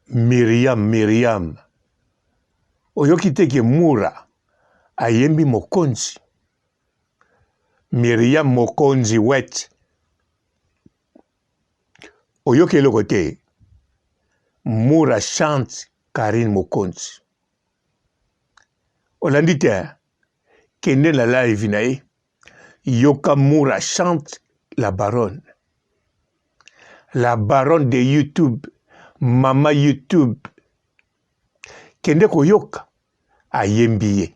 Miriam. Oyoki teke Mura ayembi mokonzi. Miriam mokonzi wet. Oyoki eloko te. Mura chante Karine mokonzi. Olandi te kende la live na ye. Yoka Mura chante la baronne. La baronne de YouTube. Mama YouTube. Kende koyoka ayembi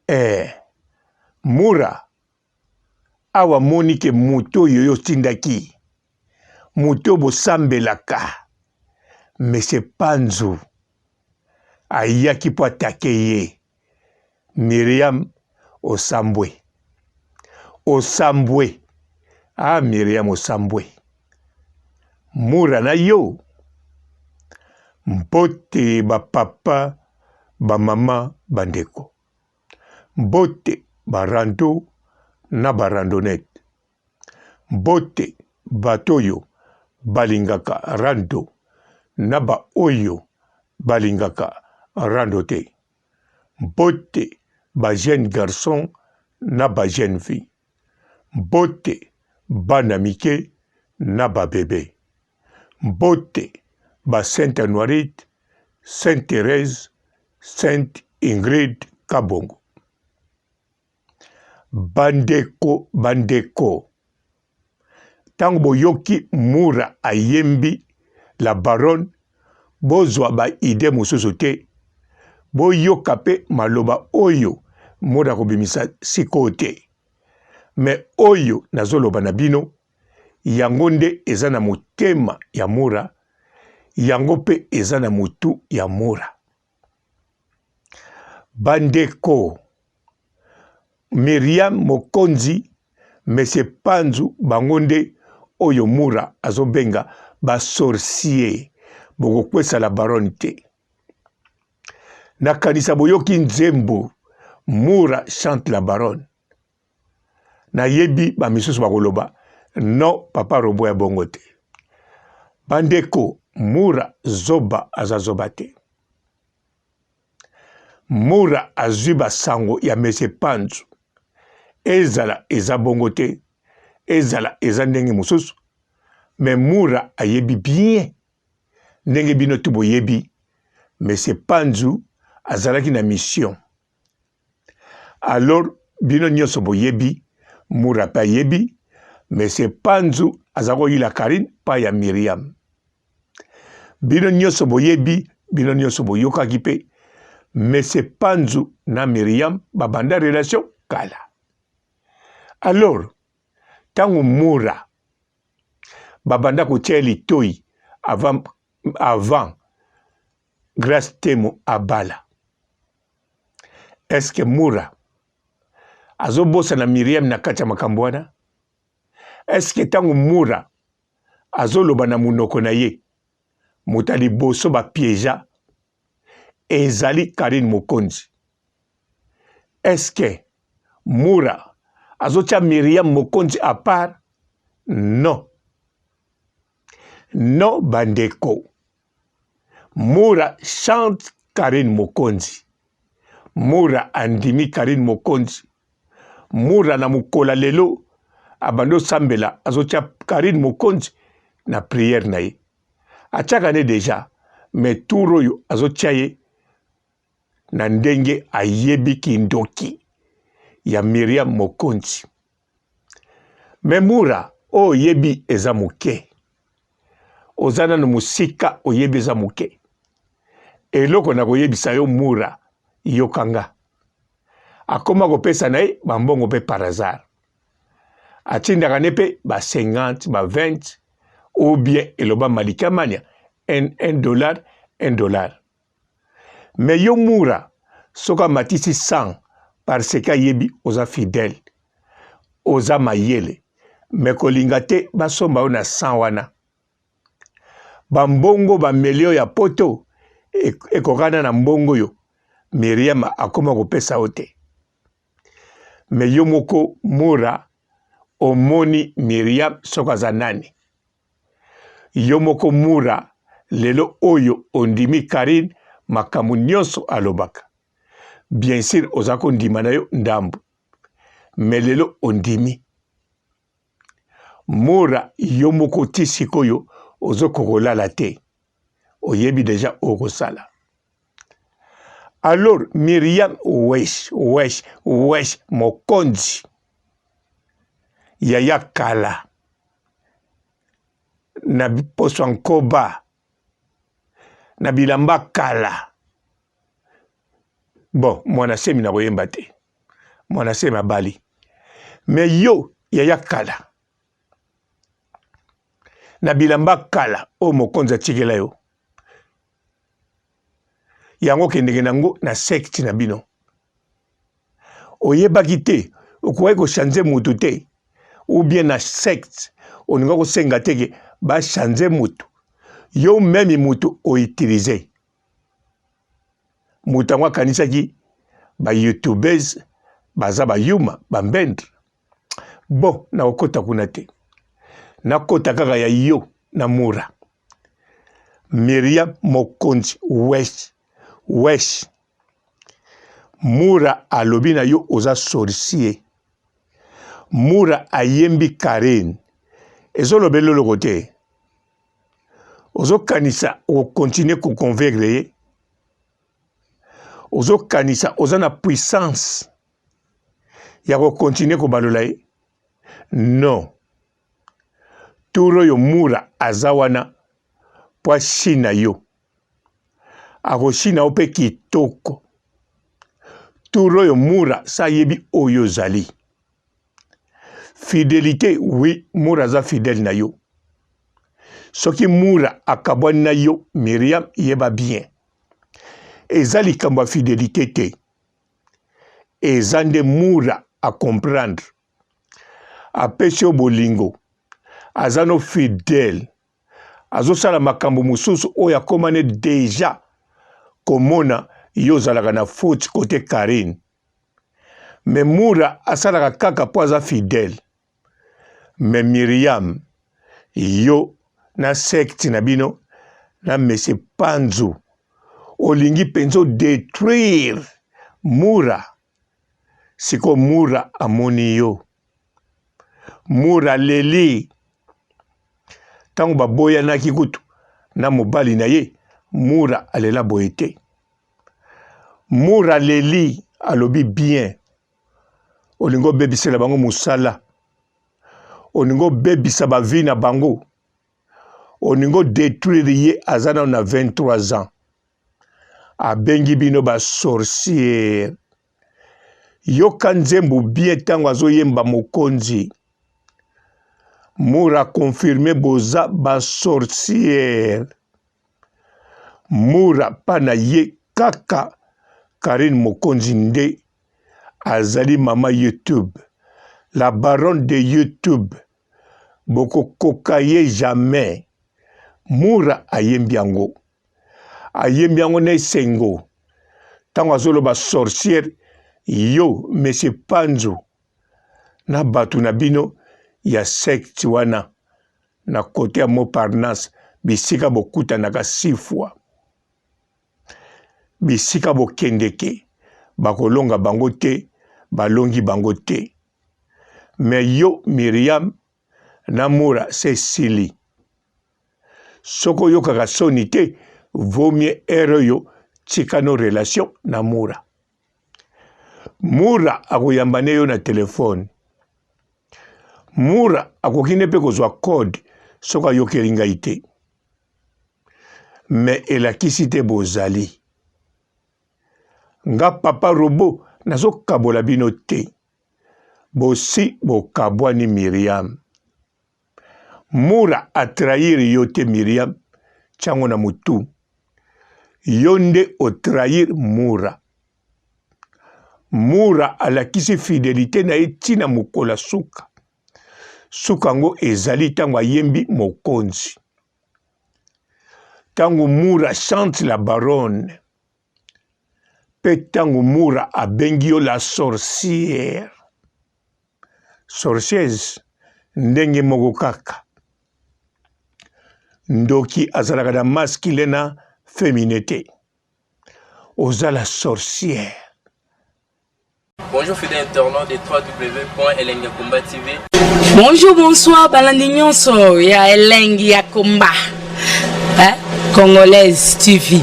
ye. Mura awa monike muto yoyo tindaki. Muto bosambelaka. Mese Panzu ayaki po atake ye. Miriam Osambwe. Osambwe. Miriam Osambwe. Mura na yo. Mbote ba papa, ba mama, bandeko. Mbote ba rando na ba randonnette. Mbote batoyo balingaka rando na ba oyo balingaka rando te. Mbote ba jeune garçon na ba jeune fille. Mbote bana mike na ba bébé. Mbote ba Sainte Noirite, Sainte Thérèse, Sainte Ingrid Kabongo. Bandeko. Tango boyoki Mura ayembi la baronne, bozwa ba ide mosusu te. Boyoka pe maloba oyo Mura kobimisa siko te. Me oyo nazoloba na bino, yango nde eza na motema ya Mura, yango pe eza na mutu ya Mura. Bandeko. Miriam mokonzi, Mese Panzu bangonde oyo Mura azobenga ba sorcier. Boko kwesa la baronne te. Nakanisa boyoki nzembo, Mura chante la baronne. Na yebi ba misusu bakoloba, non papa robo ya bongo te. Bandeko, Mura zoba azazoba te. Mura azuba sango ya Mese Panzu. Ezala eza bongo te. Ezala eza ndenge mususu. Mais Mura ayebi bien. Ndenge bino tubo yebi. Mese Panzu azalaki na mission. Alors bino nyonso boyebi. Mura pa yebi. Mese Panzu azako yila Karine pa ya Miriam. Bino nyonso boyebi. Bino nyonso boyoka kipe. Mese Panzu na Miriam babanda relation kala. Alors, tango Mura babanda kotia litoi avant Grace Temo abala. Est-ce que Mura azobosa na Miriam na kati ya makambo wana? Est-ce que tango Mura azoloba na munoko na ye mutali boso ba piéja ezali Karine mokonzi? Est-ce que Mura azotia Miriam mokonzi à part? Non. Non, bandeko. Mura chante Karine mokonzi. Mura andimi Karine mokonzi. Mura na mukola lelo abando sambela azotia Karine mokonzi na prière na ye. Achaka ne deja, mais turo yo azotia ye na ndenge ayebi kindoki ya Miriam mokonzi. Mais Mura o yebi eza muke. Ozana no musika oyebi eza muke. Eloko na koyebisa yo Mura yokanga. Akoma kopesa na ye bambongo pe par hasard. Atindaka ne pe ba 50, ba 20 ou bien eloba malikamania $1. Mais yo Mura soka matisi 100 parce que yebi oza fidèle. Oza mayele. Mais kolinga te basomba yo na 100 wana. Bambongo ba melio ya poto ekokana na mbongo yo. Miriam akoma kopesa ote. Mais yo moko Mura omoni Miriam soka za nani. Yo moko Mura lelo oyo ondimi Karine makambo nyonso alobaka. Bien sûr oza kondima na yo ndambo, mais lelo ondimi. Mura yo moko ti sikoyo ozo kokolala te, oyebi deja okosala. Alors Myriam wesh mokonzi yaya kala na poso nkoba na bilamba kala. Bon, mwana semi na koyemba te, mwana semi abali, mais yo yaya kala na bilamba kala o mokonzi atikela yo, yango kendenge nango na secte na bino. Oyebaki te, okoki kochange mutu te, ou bien na secte oninga kosenga teke ba change mutu, yo memi mutu outilize. Mutu yango akanisaki ba youtubers baza ba yuma bambendre. Bon, na okota kuna te, na kota kaka ya yo na Mura. Myriam mokonzi wesh. Mura alobi na yo oza sorcier. Mura ayembi Karine. Ezo lobelo loko te. Ozo kanisa o continue ko convaincre ye. Ozo kanisa oza na puissance ya ko continue ko balola ye. Non. Turo yo Mura azawana po shina yo. Ako shina ope kitoko. Turo yo Mura sa yebi oyo zali. Fidélité, oui, Mura za fidèle na yo. Soki Mura akabwani na yo, Myriam yeba bien. Ezali kamba fidélité te. Ezande Mura a comprendre. Apesho bolingo. Azano fidèle. Azo sala makambo mususu oya komane deja komona yo zalaka na faute côté Karine. Mais Mura asalaka kaka po aza fidèle. Mais Myriam, yo na secte na bino, na Mese Panzu, olingi penzo détruire Mura. Siko Mura amoni yo. Mura leli. Tango baboya na kikutu, na mobali na ye, Mura alela boyete. Mura leli alobi bien. Olingo bebisela bango musala. Oningo bebisa ba vie na bango. Oningo détruire ye azana na 23 ans. Abengi bino ba sorcière. Yoka nzembo bien tango azoyemba mokonzi. Mura confirmé boza ba sorcière. Mura pana ye kaka Karine mokonzi nde azali mama YouTube. La baronne de YouTube. Boko kokaye jamais. Mura ayembiango. Ayembiango ne sengo. Tango azolo ba sorcière. Yo, Mese Panzu. Na batu na bino. Ya secte wana. Na kote ya Montparnasse. Bisika bokuta naka 6 fois. Bisika bokendeke. Bakolonga bango te. Balongi bango te. Mais yo, Myriam, na Mura, c'est sili. Soko yo kaka soni te, vaut mieux ero yo, tika no relation na Mura. Mura akoyambane yo na telefone. Mura akokine pe kozwa code, soka yo kelinga ite. Mais elakisi te bozali. Nga papa robo, nazo kabola bino te. Bosi bokabwani Myriam. Mura a trahir yo te Myriam, chango na mutu. Yonde o trahir Mura. Mura alakisi fidélité na etina mukola suka. Suka ngo ezali tango ayembi mokonzi. Tango Mura chante la baronne. Pe tango Mura abengi yo la sorcière. Sorcieuse ndenge moko kaka. ndoki azalaka na masculin féminité. Oza la sorcière. Bonjour fidèles internautes de www.elengiakomba TV. Bonjour, bonsoir, balandi nyonso ya Elengi ya Komba. Congolaise TV.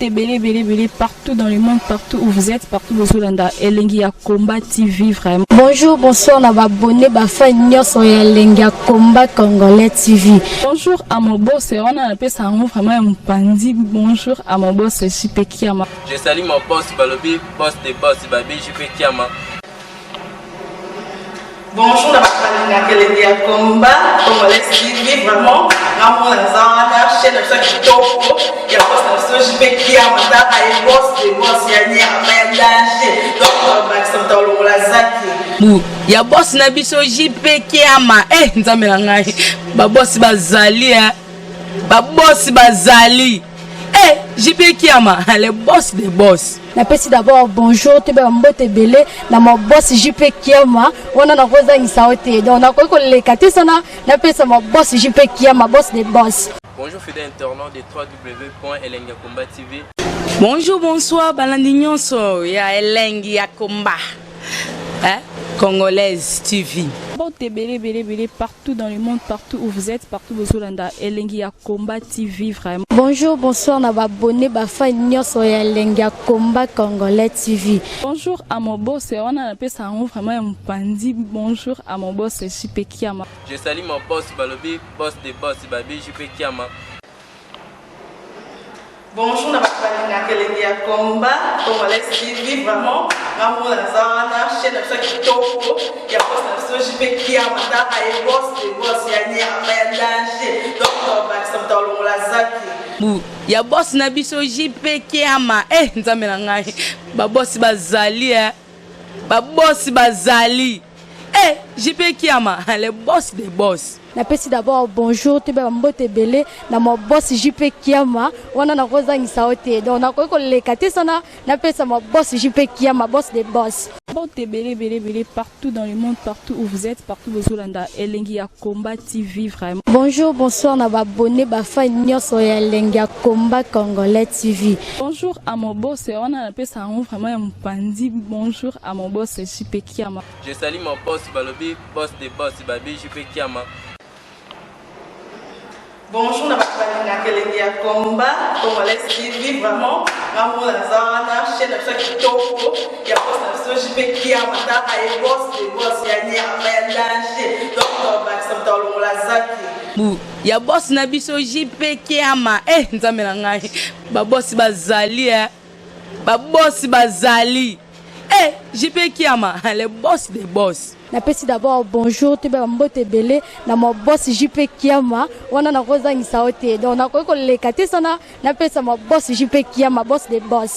Belé partout dans le monde, partout où vous êtes, partout où vous êtes, Elengi ya Komba TV vraiment. Bonjour, bonsoir, na abonné bafa nyonso ya Elengi ya Komba Congolais TV. Bonjour à mon boss, on a appelé ça vraiment un pandi. Bonjour à mon boss, JP Kiama. Je salue mon boss Balobi, boss des boss Babi, JP Kiama. Bonjour, na Elengi ya Komba Congolais TV vraiment. Namo na zana chaîne de ça qui topo. Ya boss na JP Kiama, ta ay boss des boss ya ni ama danger. Donc Maxime Tolo la zaki. Ya boss na biso JP Kiama. Nzambe na ngai. Ba boss bazali ba boss bazali. JP Kiama, le boss des boss. Napesi d'abord bonjour, te ba mbote belé na mo boss JP Kiama. Wana na koza ngisaote. Donc na ko lekate sana na pesa mo boss JP Kiama, boss des boss. Bonjour fidèles internautes de www.elengiakomba TV. Bonjour, bonsoir, balandi nyonso ya Elengi ya Komba. Congolaise TV. Belé partout dans le monde, partout où vous êtes, partout où vous êtes, Elengi ya Komba TV vraiment. Bonjour, bonsoir, na abonné bafa nyonso ya Elengi ya Komba Congolais TV. Bonjour à mon boss, on a appelé ça vraiment un pandi. Bonjour à mon boss, JP Kiama. Je salue mon boss Balobi, boss des boss Babi, JP Kiama. Bonjour, na Elengi ya Komba Congolais TV vraiment. Namo na zana chaîne de ça qui topo. Ya boss na JP Kiama, ta ay boss des boss ya ni ama danger. Donc Maxime Tolo la zaki. Ya boss na biso JP Kiama. Nzambe na ngai. Ba boss bazali ba boss bazali. JP Kiama, le boss des boss. Napesi d'abord bonjour, te ba mbote belé na mo boss JP Kiama. Wana na koza ngisaote. Donc na ko lekate sana na pesa mo boss JP Kiama, boss des boss. Belé partout dans le monde, partout où vous êtes, partout où vous êtes, Elengi ya Komba TV vraiment. Bonjour, bonsoir, na abonné bafa nyonso ya Elengi ya Komba Congolais TV. Bonjour à mon boss, on a appelé ça vraiment un pandi. Bonjour à mon boss, JP Kiama. Je salue mon boss Balobi, boss des boss Babi, JP Kiama. Bonjour, na Elengi ya Komba Congolais TV vraiment. Namo na zana chaîne de ça qui topo. Ya boss na JP Kiama, ta ay boss des boss ya ni ama danger. Donc Maxime Tolo la zaki. Ya boss na biso JP Kiama. Nzambe na ngai. Ba boss bazali ba boss bazali. JP Kiama, le boss des boss. Napesi d'abord bonjour, te ba mbote belé na mo boss JP Kiama. Wana na koza ngisaote. Donc na ko lekate sana na pesa mo boss JP Kiama, boss des boss.